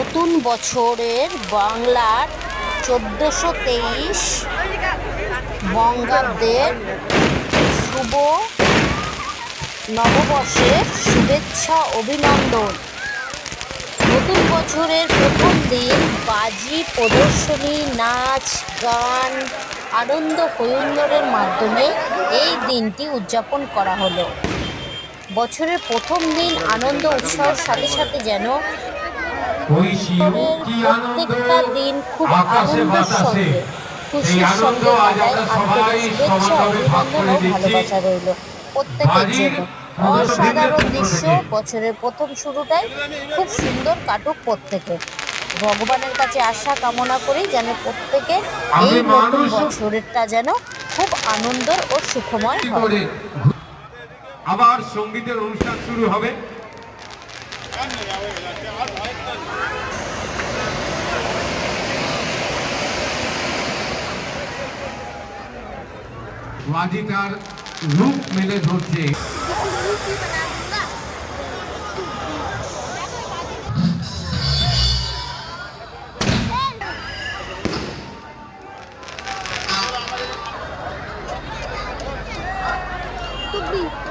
নতুন বছরের বাংলার 1423 বঙ্গাব্দের শুভ নববর্ষের শুভেচ্ছা অভিনন্দন। নতুন বছরের প্রথম দিন বাজি প্রদর্শনী, নাচ, গান, আনন্দ হৈহুল্লোড়ের মাধ্যমে এই দিনটি উদযাপন করা হলো। বছরের প্রথম দিন আনন্দ উৎসাহের সাথে সাথে যেন প্রত্যেকটা দিন খুব আনন্দের সঙ্গে, খুশির সঙ্গে কাটায়। আন্তরিক শুভেচ্ছা, অভিনন্দন ও ভালোবাসা রইল প্রত্যেকের জন্য। অসাধারণ দৃশ্য। বছরের প্রথম শুরুটাই খুব সুন্দর কাটুক প্রত্যেকের। ভগবানের কাছে আশা কামনা করি যেন প্রত্যেকের এই নতুন বছরেরটা যেন খুব আনন্দের ও সুখময় হয়। আবার সঙ্গীতের অনুষ্ঠান শুরু হবে। বাজি তার রূপ মেলে ধরছে। Tubi.